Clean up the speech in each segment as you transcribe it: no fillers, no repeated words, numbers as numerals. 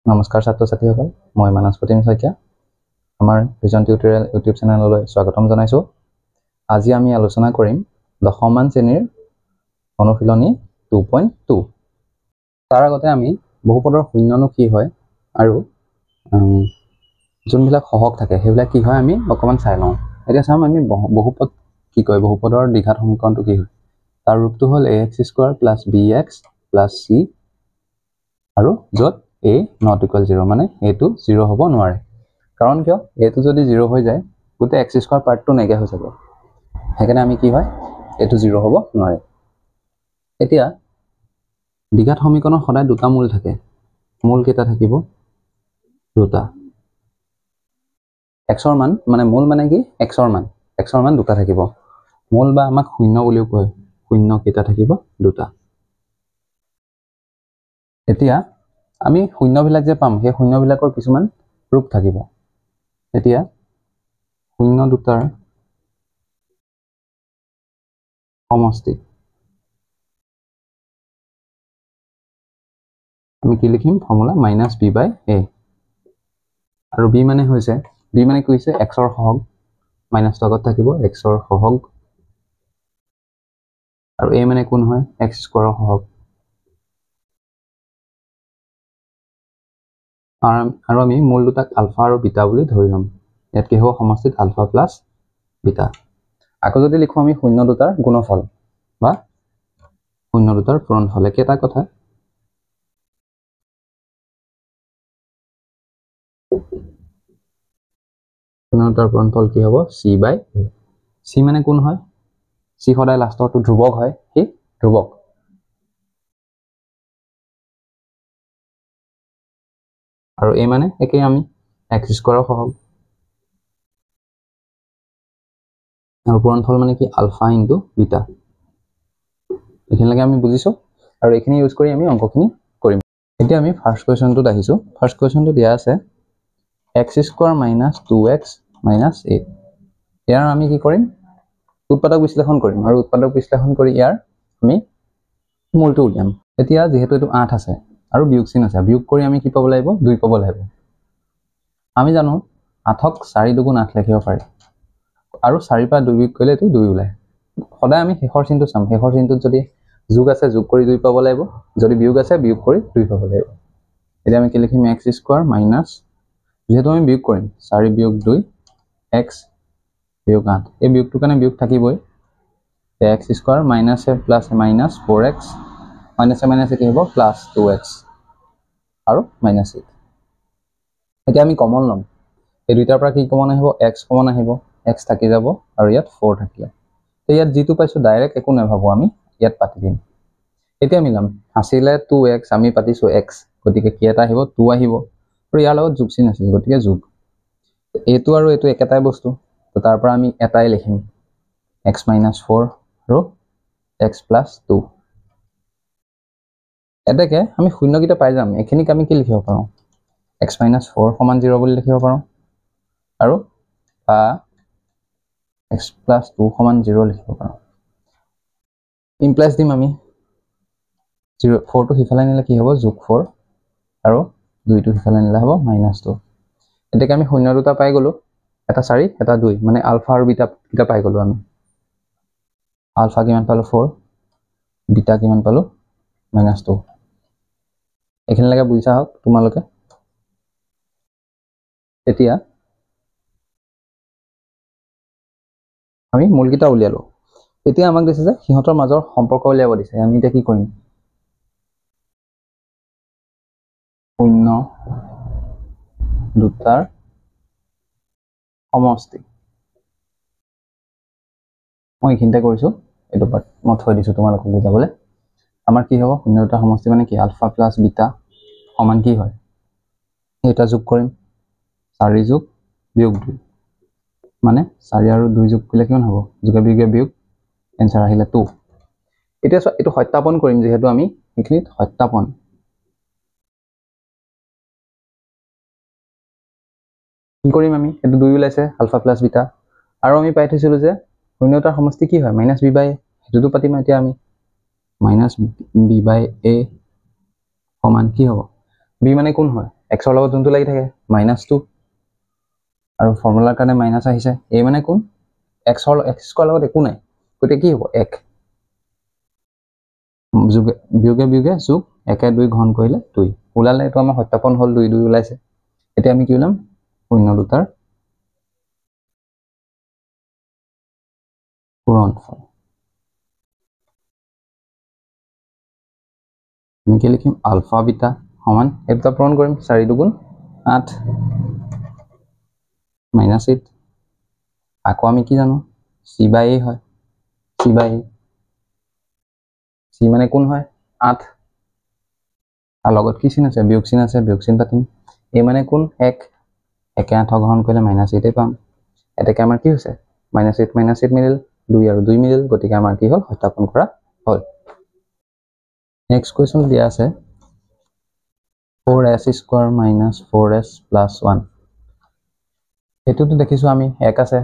নমস্কাৰ ছাত্ৰ ছাত্ৰীসকল, মই মানস প্ৰতিম শইকীয়া আমাৰ ভিজন টিউটৰিয়েল ইউটিউব চেনেললৈ স্বাগতম জনাইছোঁ। আজি আমি আলোচনা কৰিম দশমমান শ্ৰেণীৰ অনুশীলনী 2.2। তাৰ আগতে আমি বহুপদৰ শূন্যনো কি হয় আৰু যোনবিলাক সহগ থাকে সেইবিলাক কি হয় আমি অকমান চাই লওঁ। এতিয়া চাম আমি বহুপদ কি কয়, বহুপদৰ দ্বিঘাত সমীকৰণটো কি হয়। তাৰ ৰূপটো হ'ল ax² + bx + c আৰু য'ত a ≠ 0, মানে এটো 0 হ'ব নোৱাৰে। কাৰণ কিয়, এটো যদি 0 হৈ যায় গোটেই x² পাৰ্টটো নাইকিয়া হৈ যাব। সেইকাৰণে আমি কি হয়, এটো 0 হ'ব নোৱাৰে। এতিয়া দ্বিঘাত সমীকৰণৰ সদায় দুটা মূল থাকে। মূল কেইটা থাকিব? দুটা। xৰ মান মানে মূল মানে কি, xৰ মান দুটা থাকিব। মূল বা আমাক শূন্য বুলিও কয়। শূন্য কেইটা থাকিব? দুটা। এতিয়া আমি শূন্যবিলাক যে পাম, সেই শূন্যবিলাকৰ কিছুমান ৰূপ থাকিব। এতিয়া শূন্য দুটাৰ সমষ্টি আমি কি লিখিম? Formula -b/a। আৰু b মানে হৈছে, b মানে কি হৈছে? xৰ সহগ, মাইনাছটো আগত থাকিব, xৰ সহগ। আৰু a মানে কোন হয়? x² সহগ। আৰু আমি মূল দুটাক আলফা আৰু বিটা বুলি ধৰি ল'ম। ইয়াত কি হ'ব? সমষ্টিত আলফা প্লাছ বিটা। আকৌ যদি লিখোঁ আমি শূন্য দুটাৰ গুণফল বা শূন্য দুটাৰ পূৰণফল, একেটা কথা। শূন্য দুটাৰ পূৰণফল কি হ'ব? c/a। c মানে কোন হয়? c সদায় লাষ্টৰটো ধ্ৰুৱক হয়, সেই ধ্ৰুৱক। আৰু a মানে একেই, আমি x² সহগ। আৰু পূৰণফল মানে কি? ULFA into beta. এইখিনিলৈকে আমি বুজিছোঁ আৰু এইখিনি ইউজ কৰি আমি অংকখিনি কৰিম। এতিয়া আমি ফাৰ্ষ্ট কুৱেশ্যনটোত আহিছোঁ। ফাৰ্ষ্ট কুৱেশ্যনটো দিয়া আছে x² - 2x - 8। ইয়াৰ আমি কি কৰিম? উৎপাদক বিশ্লেষণ কৰিম আৰু উৎপাদক বিশ্লেষণ কৰি ইয়াৰ আমি মূলটো উলিয়াম। এতিয়া যিহেতু এইটো 8 আছে আৰু বিয়োগ চিন আছে, বিয়োগ কৰি আমি কি পাব লাগিব? 2 পাব লাগিব। আমি জানো 8ক 4 × 2 = 8 লিখিব পাৰি আৰু 4 পৰা 2 বিয়োগ কৰিলে এইটো 2 ওলায়। সদায় আমি শেষৰ চিনটো চাম। শেষৰ চিনটোত যদি যোগ আছে, যোগ কৰি 2 পাব লাগিব। যদি বিয়োগ আছে, বিয়োগ কৰি 2 পাব লাগিব। এতিয়া আমি কি লিখিম? x² মাইনাছ, যেহেতু আমি বিয়োগ কৰিম, 4 বিয়োগ 2 x বিয়োগ 8। এই বিয়োগটোৰ কাৰণে বিয়োগ থাকিবই। x² মাইনাছে প্লাছ মাইনাছ 4x, মাইনাছে মাইনাছে কি হ'ব? প্লাছ 2x আৰু মাইনাছ 8। এতিয়া আমি কমন ল'ম। এই দুইটাৰ পৰা কি কমন আহিব? x কমন আহিব, x থাকি যাব আৰু ইয়াত 4 থাকিলে। ইয়াত যিটো পাইছোঁ ডাইৰেক্ট একো নাভাবোঁ, আমি ইয়াত পাতি দিম। এতিয়া মিলাম, আছিলে 2x, আমি পাতিছোঁ x, গতিকে কি এটা আহিব? 2 আহিব। আৰু ইয়াৰ লগত যোগ চিন আছিল, গতিকে যোগ। এইটো আৰু এইটো একেটাই বস্তু, তো তাৰ পৰা আমি এটাই লিখিম, x - 4 আৰু x + 2। এতেকে আমি শূন্যকেইটা পাই যাম। এইখিনিক আমি কি লিখিব পাৰোঁ? x - 4 = 0 বুলি লিখিব পাৰোঁ আৰু বা x + 2 = 0 লিখিব পাৰোঁ। ইমপ্লাইজ দিম আমি। 4টো সিফালে নিলে কি হ'ব? +4 আৰু 2টো সিফালে নিলে হ'ব -2। এতেকে আমি শূন্য দুটা পাই গ'লোঁ, এটা 4, এটা 2, মানে আলফা আৰু বিটা কেইটা পাই গ'লোঁ আমি। আলফা কিমান পালোঁ? 4, বিটা কিমান পালোঁ? -2। এইখিনিলৈকে বুজিছা হওক তোমালোকে। এতিয়া আমি মূলকেইটা উলিয়ালোঁ। এতিয়া আমাক দিছে যে সিহঁতৰ মাজৰ সম্পৰ্ক উলিয়াব দিছে। আমি এতিয়া কি কৰিম? শূন্য দুটাৰ সমষ্টি। মই এইখিনিতে কৰিছোঁ, এইটো পাৰ্ট মই থৈ দিছোঁ তোমালোকক বুজাবলৈ। আমাৰ কি হ'ব? শূন্য দুটাৰ সমষ্টি মানে কি? আলফা প্লাছ বিটা সমান কি হয়? এটা যোগ কৰিম, 4 যোগ বিয়োগ 2, মানে 4 আৰু 2 যোগ কৰিলে কিমান হ'ব? যোগে বিয়োগে বিয়োগ, এনচাৰ আহিলে 2। এতিয়া এইটো সত্যাপন কৰিম, যিহেতু আমি এইখিনিত সত্যাপন। কি কৰিম আমি? এইটো 2 ওলাইছে, আলফা প্লাছ বিটা। আৰু আমি পাই থৈছিলোঁ যে শূন্য দুটাৰ সমষ্টি কি হয়? -b/a। সেইটোতো পাতিম এতিয়া আমি। -b/a সমান কি হ'ব? b মানে কোন হয় x ৰ লগত যোনটো লাগি থাকে -2 আৰু ফৰ্মুলাৰ কাৰণে মাইনাস আহিছে a মানে কোন x স্কয়াৰ লগত একো নাই গতে কি হ'ব 1 বিয়োগে বিয়োগে যোগ 1 2 ঘন কৰিলে 2 ওলালে এটো আমাৰ সত্যাপন হল 2 2 ওলাইছে এতিয়া আমি কি উলাম শূন্য দুটাৰ পূৰণফল আমি কি লিখিম আলফা বিটা সমান এটা পূৰণ কৰিম 4 2 8 -8 আকৌ আমি কি জানো c বাই a হয় c বাই a c মানে কোন হয় 8 আর লগত কি চিন আছে বিয়োগ চিন পাতিম a মানে কোন 1 1 8 গ্ৰহণ কৰিলে -8 পাম এটাকে আমাৰ কি হৈছে -8 মিলিল 2 আৰু 2 মিলিল গতিকে আমাৰ কি হল সত্যাপন কৰা হল নেক্সট কোৱেশ্চন দিয়া আছে 4s স্কয়াৰ - 4s + 1 এটোটো দেখিছো আমি 1 আছে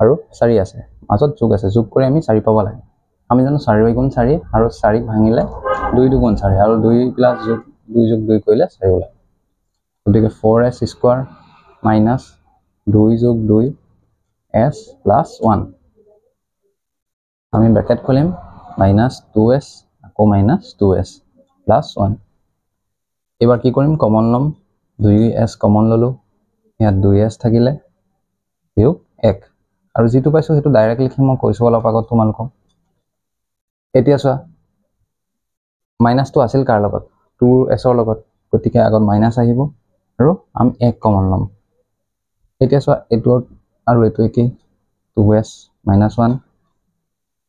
আৰু 4 আছে মাজত যোগ আছে যোগ কৰি আমি 4 পাব লাগে আমি জানো 4 * 4 আৰু 4 ভাঙিলে 2 2 4 আৰু 2 প্লাস যোগ 2 যোগ 2 কৰিলে 4 ওলায় গতিকে 4s স্কয়াৰ - 2 যোগ 2s + 1 আমি ব্ৰ্যাকেট খুলিম -2s আকৌ -2s + 1 এবাৰ কি কৰিম কমন লম 2s কমন ললো ইয়াত 2s থাকিলে বিয়োগ 1 আৰু যেটো পাইছো হেতু ডাইৰেক্ট লিখিম মই কৈছো অলপ আগত তোমালোকক এতিয়া চোৱা মাইনাসটো আছিল কাৰ লগত 2s ৰ লগত গতিকে আগত মাইনাস আহিব আৰু আমি 1 কমন লম এতিয়া চোৱা এটো আৰু এটো কি 2s - 1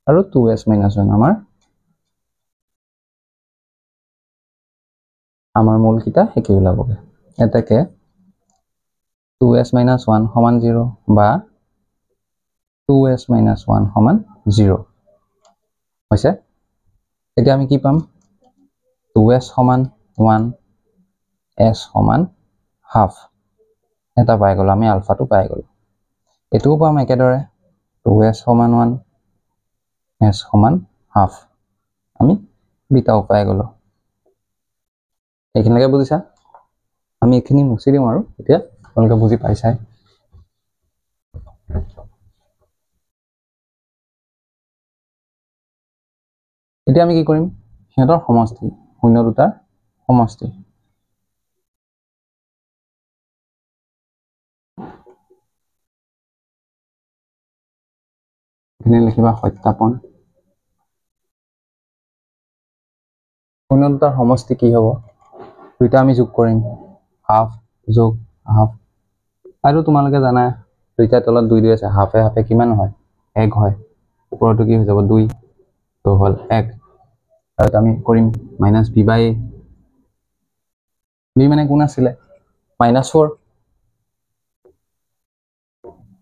আৰু 2s - 1 আমাৰ মূল কিটা একে ওলাবগে এটাকে 2s - 1 সমান 0 বা 2s - 1 সমান 0 হৈছে এতিয়া আমি কি পাম 2s সমান 1 s সমান হাফ এটা পাই গলো আমি আলফাটো পাই গলো এটোও পাম একেদৰে 2s সমান 1 s সমান হাফ আমি বিটাও পাই গলো এইখিনিকে বুজিছা আমি এখিনি মুছি দিম আৰু এতিয়া তোমালোকে বুজি পাইছাই এতিয়া আমি কি কৰিম সিহঁতৰ সমষ্টি শূন্য দুটাৰ সমষ্টি এখানে লিখিবা সত্যাপন শূন্য দুটাৰ সমষ্টি কি হ'ব দুইটা আমি যোগ কৰিম হাফ যোগ হাফ আৰু তোমালোকে জানা দুইটা তলত 2 2 আছে হাফে হাফে কিমান হয় 1 হয় ওপৰটো কি হৈ যাব 2 তো হল 1 আৰু আমি কৰিম -b/a b মানে কোন আছিলে -4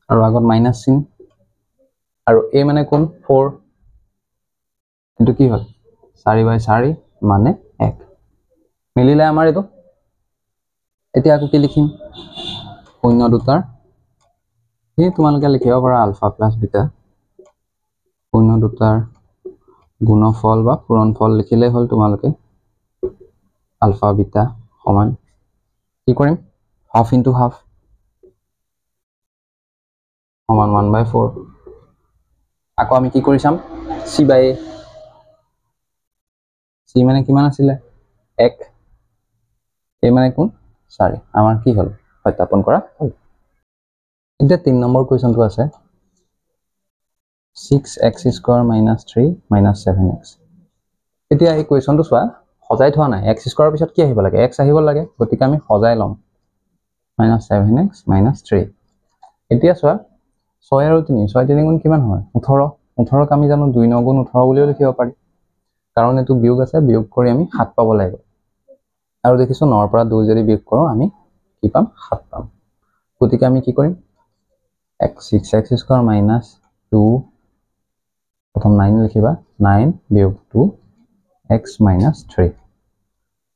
আৰু আগত মাইনাস চিন আৰু a মানে কোন 4 এটো কি হল 4/4 মানে 1 মিলিলে আমাৰ এটো এতিয়া আকৌ কি লিখিম শূন্য দুটাৰ এই তোমালোকে লিখিব পাৰা আলফা প্লাস বিটা শূন্য দুটাৰ গুণফল বা পূৰণফল লিখিলে হল তোমালোকে আলফা বিটা সমান কি কৰিম হাফ ইনটু হাফ সমান 1/4 আকৌ আমি কি কৰি চাম c/a c মানে কিমান আছিলে 1 a মানে কোন 4 আমাৰ কি হল সত্যাপন কৰা হল এতিয়া 3 নম্বৰ কোৱেশ্চনটো আছে 6x স্কয়াৰ - 3 - 7x এতিয়া এই কোৱেশ্চনটো চোৱা সজাই থোৱা নাই x স্কয়াৰৰ পিছত কি আহিব লাগে x আহিব লাগে গতিকে আমি সজাই লম -7x - 3 এতিয়া চোৱা 6 আৰু 3 6 3 গুণ কিমান হয় 18 18ক আমি জানো 2 9 গুণ 18 বুলিও লিখিব পাৰি কাৰণ এটো বিয়োগ আছে বিয়োগ কৰি আমি 7 পাব লাগিব আৰু দেখিছো 9 ৰ পৰা 2 যদি বিয়োগ কৰো আমি কি পাম 7 পাম গতিকে আমি কি কৰিম 6x স্কয়াৰ - 2 প্ৰথম 9 লিখিবা 9 বিয়োগ 2x - 3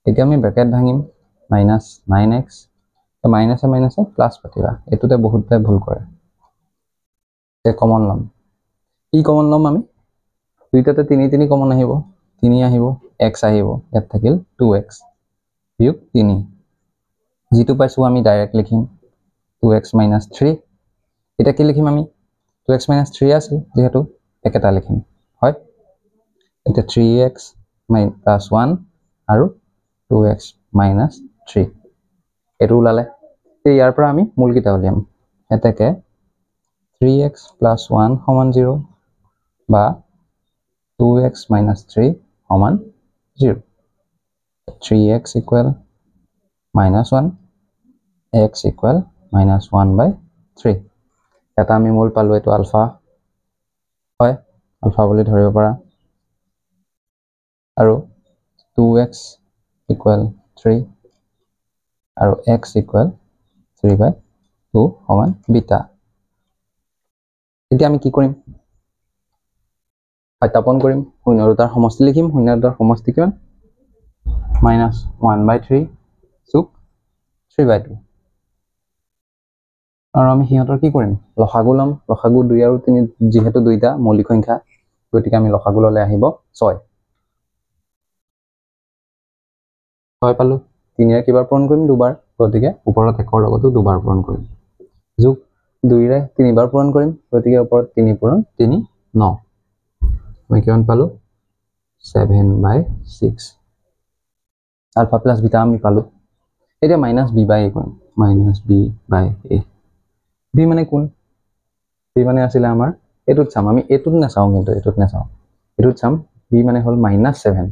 এতিয়া আমি ব্ৰ্যাকেট ভাঙিম -9x মাইনাসে মাইনাসে প্লাস পাতিবা এটোতে বহুততে ভুল কৰে এ কমন লম কি কমন লম আমি দুইটাতে 3 3 কমন আহিব 3 আহিব x আহিব ইয়াত থাকিল 2x বিয়োগ 3 যেটো পাইছো আমি ডাইৰেক্ট লিখিম 2x - 3 এটা কি লিখিম আমি 2x - 3 আছে যেহেতু একেটা লিখিম হয় এটা 3x + 1 আৰু 2x - 3 এটো ওলালে তে ইয়াৰ পৰা আমি মূলকিটা উলিয়াম এটাকে 3x + 1 = 0 বা 2x - 3 = 0 3x = -1 x = -1/3 এটা আমি মূল পালো এটো আলফা হয় আলফা বুলি ধৰিব পাৰা আৰু 2x = 3 আৰু x = 3/2 = বিটা এতিয়া আমি কি কৰিম সত্যাপন কৰিম শূন্য দুটাৰ সমষ্টি লিখিম শূন্য দুটাৰ সমষ্টি কিমান -1/3 যোগ 3/2 আৰু আমি হিহঁতৰ কি কৰিম লসাগু লম লসাগু 2 আৰু 3 যেহেতু দুইটা মৌলিক সংখ্যা গতিকে আমি লসাগু ললে আহিব 6 6 পালো 3 এৰ কিবাৰ পূৰণ কৰিম দুবাৰ গতিকে ওপৰত একৰ লগতো দুবাৰ পূৰণ কৰিম যোগ 2 ৰে তিনিবাৰ পূৰণ কৰিম গতিকে ওপৰত 3 পূৰণ 3 9 আমি কিমান পালো 7/6 আলফা প্লাস বিটা আমি পালো এটা -b/a কৰিম -b/a b মানে কোন b মানে আছিল আমাৰ এটুত চাম আমি এটুত নাচাও কিন্তু এটুত নাচাও এটুত চাম b মানে হল -7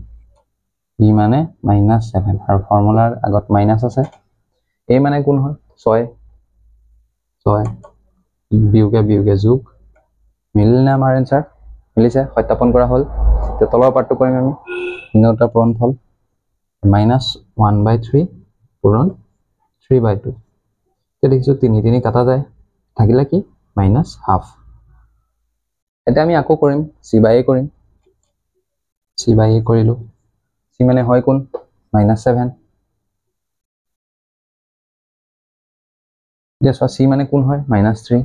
b মানে -7 আৰু ফৰ্মুলাৰ আগত মাইনাস আছে a মানে কোন হয় 6 বিয়োগে যোগ মিলনে আমাৰ আনসাৰ মিলিছে সত্যাপন কৰা হল তে তলৰ পাৰ্টটো কৰিম আমি শূন্যটা পূৰণফল -1/3 পূৰণ 3/2 তে দেখিছো 3 3 কাটা যায় থাকিলে কি -½ এটা আমি আকৌ কৰিম c/a কৰিম c/a কৰিলো c মানে হয় কোন -7 দেখো c মানে কোন হয় -3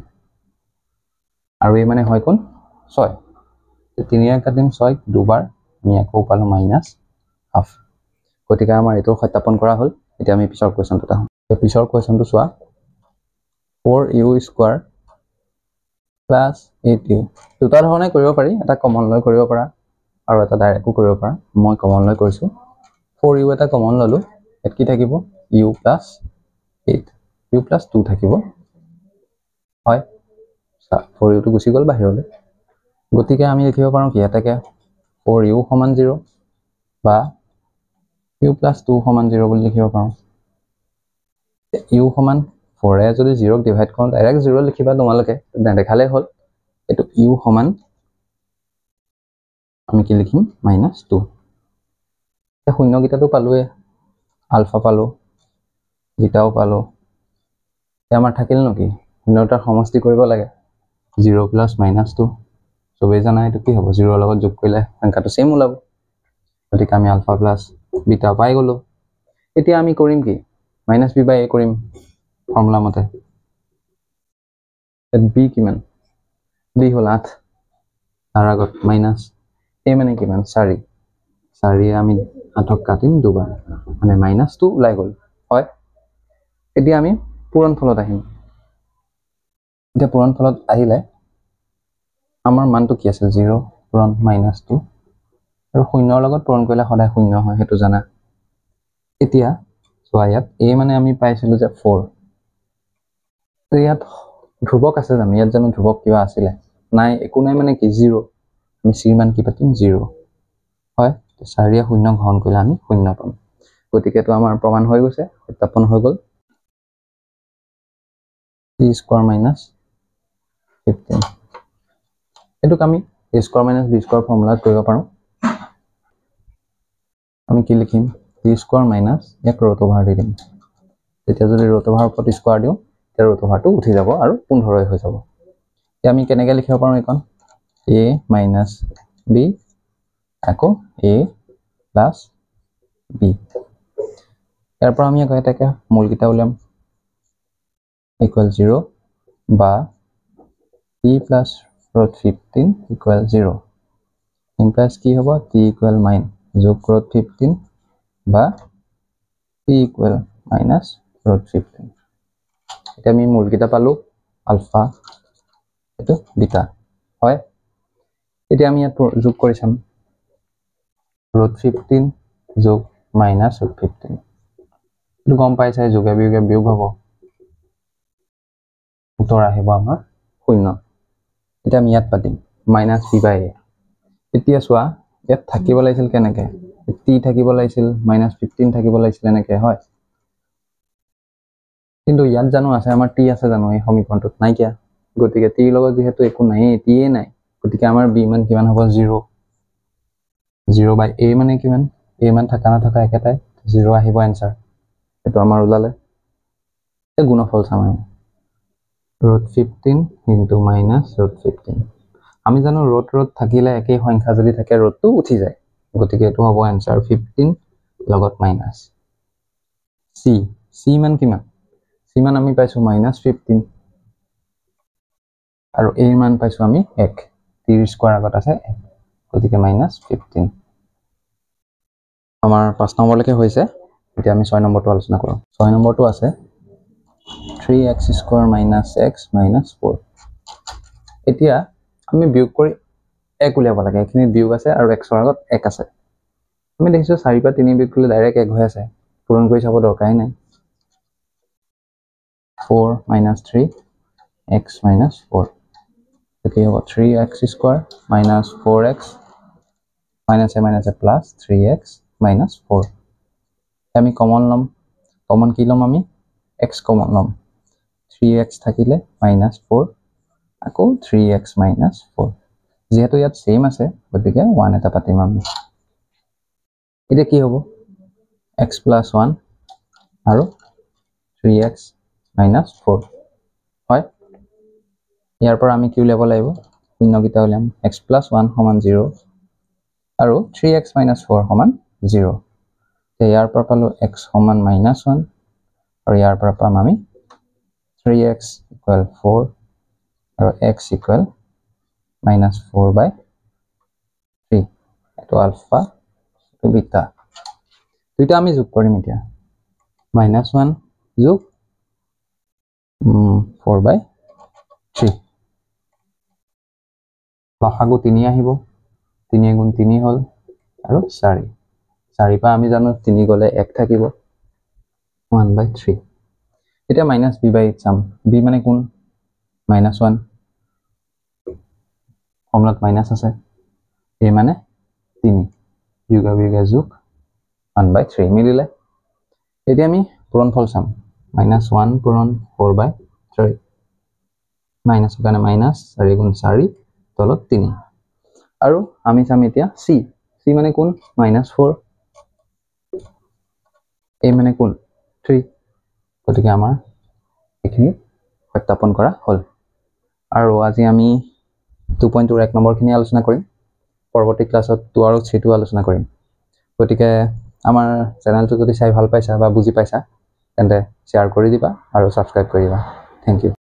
আৰু a মানে হয় কোন 6 3 এৰ কাটিম 6 দুবাৰ আমি আকৌ পালো -½ গতিকে আমাৰ এটো সত্যাপন কৰা হল এতিয়া আমি পিছৰ কোৱেশ্চনটো আহো পিছৰ কোৱেশ্চনটো চোৱা 4u² + 8u দুটা ধৰণে কৰিব পাৰি এটা কমন লৈ কৰিব পাৰা আৰু এটা ডাইৰেক্টও কৰিব পাৰা মই কমন লৈ কৰিছো 4u এটা কমন ললো এত কি থাকিব u + 8 u + 2 থাকিব হয় 4u টো গুচি গল বাহিৰলৈ গতিকে আমি লিখিব পাৰো কি এটাকে 4u = 0 বা u + 2 = 0 বুলি লিখিব পাৰো u = 4 এ যদি 0 ক ডিভাইড কৰো ডাইৰেক্ট 0 লিখিবা তোমালোকে দেখালে হল এটো u = আমি কি লিখিম -2 তে শূন্য গিটাটো পালোৱে আলফা পালো বিটাও পালো তে আমাৰ থাকিল নকি শূন্যটাৰ সমষ্টি কৰিব লাগে 0 + -2 সবে জানা এটো কি হ'ব 0 লগত যোগ কৰিলে সংখ্যাটো সেম ওলাব গতিকে আমি আলফা প্লাস বিটা পাই গলো এতিয়া আমি কৰিম কি -b/a কৰিম ফৰ্মুলা মতে b কিমান b হল 8 তাৰ আগত মাইনাস a মানে কিমান 4 4 আমি 8ক কাটিম দুবাৰ মানে -2 ওলাই গল হয় এতিয়া আমি পূৰণফলত আহিম এতিয়া পূৰণফলত আহিলে আমাৰ মানটো কি আছিল 0 পূৰণ -2 আৰু শূন্যৰ লগত পূৰণ কৰিলে সদায় শূন্য হয় হেতু জানা এতিয়া চোৱা ইয়াত a মানে আমি পাইছিলো যে 4 তো ইয়াত ধ্ৰুবক আছে জানো ইয়াত জানো ধ্ৰুবক কিবা আছিল নাই একো নাই মানে কি 0 আমি c মান কি পাতিম 0 হয় তো 4 এ শূন্য গ্ৰহণ কৰিলে আমি শূন্য পাম গতিকে তো আমাৰ প্ৰমাণ হৈ গৈছে সত্যাপন হৈ গল c² - 15 এটুক আমি a² - b² ফৰ্মুলাত কৰিব পাৰো আমি কি লিখিম c² - এক ৰুট ওভাৰ দি দিম তেতিয়া যদি ৰুট ওভাৰ ওপৰত স্কয়াৰ দিও তে ৰুট ওভাৰটো উঠি যাব আৰু 15 হৈ যাব এতিয়া আমি কেনেকৈ লিখিব পাৰো এখন a - b আকৌ a + b ইয়াৰ পৰা আমি আকৌ এটাকে মূলকিটা উলিয়াম = 0 বা t + √15 = 0 ইমপ্লাইজ কি হ'ব t = যোগ √15 বা p = ৰুট 15 এতিয়া আমি মূলকেইটা পালো আলফা এইটো বিটা হয় এতিয়া আমি ইয়াত যোগ কৰি চাম ৰুট 15 যোগ মাইনাছ ৰুট 15 এইটো গম পাইছে যোগে বিয়োগে বিয়োগ হ'ব উত্তৰ আহিব আমাৰ 0 এতিয়া আমি ইয়াত পাতিম মাইনাছ b বাই a এতিয়া চোৱা ইয়াত থাকিব লাগিছিল কেনেকে t থাকিব লাগিছিল মাইনাছ 15 থাকিব লাগিছিল এনেকে হয় কিন্তু ইয়াত জানো আছে আমাৰ t আছে জানো এই সমীকৰণটোত নাই কিয়া গতিকে t লগত যেহেতু একো নাই t এ নাই গতিকে আমাৰ b মান কিমান হ'ব 0 0 বাই a মানে কিমান a মান থাকা না থাকা একেটাই 0 আহিব आंसर এটো আমাৰ ওলালে এই গুণফল চাম আমি ৰুট 15 ইনটু মাইনাছ ৰুট 15 আমি জানো ৰুট থাকিলে একেই সংখ্যা যদি থাকে ৰুটটো উঠি যায় গতিকে এটো হ'ব आंसर 15 লগত মাইনাছ c মান কিমান c মান আমি পাইছো মাইনাছ 15 আৰু a মান পাইছো আমি 1 30 স্কয়াৰ আগত আছে 1 গতিকে মাইনাছ 15 আমাৰ 5 নম্বৰলৈকে হৈছে এতিয়া আমি 6 নম্বৰটো আলোচনা কৰোঁ 6 নম্বৰটো আছে 3x square minus x minus 4 এতিয়া আমি বিয়োগ কৰি 1 উলিয়াব লাগে এখিনি বিয়োগ আছে আৰু x ৰ আগত 1 আছে আমি দেখিছো 4 পৰা 3 বিয়োগ কৰিলে ডাইৰেক্ট 1 হৈ আছে পূৰণ কৰি চাব দৰকাৰই নাই 4 minus 3 x minus 4 এতিয়া হ'ব 3x square minus 4x minus a plus 3x minus 4 আমি কমন লম কমন কি লম আমি x কমন লম 3x থাকিলে minus 4 আকৌ 3x minus 4 যেহেতু ইয়াত সেম আছে গতিকে 1 এটা পাতিম আমি এটা কি হ'ব x plus 1 আৰু 3x minus 4 হয় ইয়াৰ পৰা আমি কি উলিয়াব লাগিব শূন্য কিটা উলিয়াম x plus 1 সমান 0 আৰু 3x minus 4 সমান 0 তে ইয়াৰ পৰা পালো x সমান -1 আৰু ইয়াৰ পৰা পাম আমি 3x equal 4 আৰু x equal -4 by 3 এটো আলফা এটো বিটা দুইটা আমি যোগ কৰিম এতিয়া -1 যোগ 4 by 3 লসাগু 3 আহিব 3 গুণ 3 হল আৰু 4 4 পা আমি জানো 3 গলে 1 থাকিব 1 by 3 এটা মাইনাস b by 8 চাম b মানে কোন -1 ফর্মুলাত মাইনাস আছে a মানে 3 যোগা বিয়োগা যোগ 1 by 3 মিলিলে এতিয়া আমি পূৰণফল চাম -1 পূৰণ 4 by 3 মাইনাস কাৰণে মাইনাস 4 গুণ 4 তলত 3 আৰু আমি চাম এতিয়া c মানে কোন -4 a মানে কোন 3 গতিকে আমাৰ এখিনি সত্যাপন কৰা হল আৰু আজি আমি 2.2 এক নম্বৰখিনি আলোচনা কৰিম পৰৱৰ্তী ক্লাছত 2 আৰু 3 আলোচনা কৰিম গতিকে আমাৰ চেনেলটো যদি চাই ভাল পাইছা বা বুজি পাইছা তেন্তে শেয়াৰ কৰি দিবা আৰু সাবস্ক্ৰাইব কৰিবা থ্যাংক ইউ